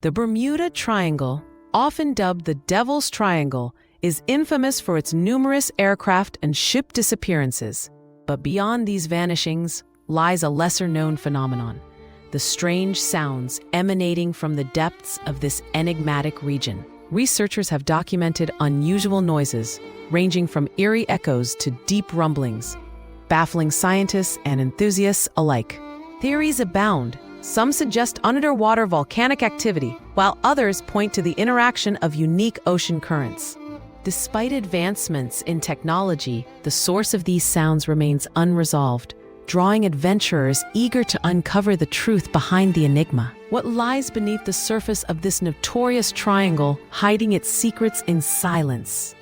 The Bermuda Triangle, often dubbed the Devil's Triangle, is infamous for its numerous aircraft and ship disappearances. But beyond these vanishings lies a lesser-known phenomenon: the strange sounds emanating from the depths of this enigmatic region. Researchers have documented unusual noises, ranging from eerie echoes to deep rumblings, baffling scientists and enthusiasts alike. Theories abound. Some suggest underwater volcanic activity, while others point to the interaction of unique ocean currents. Despite advancements in technology, the source of these sounds remains unresolved, drawing adventurers eager to uncover the truth behind the enigma. What lies beneath the surface of this notorious triangle, hiding its secrets in silence?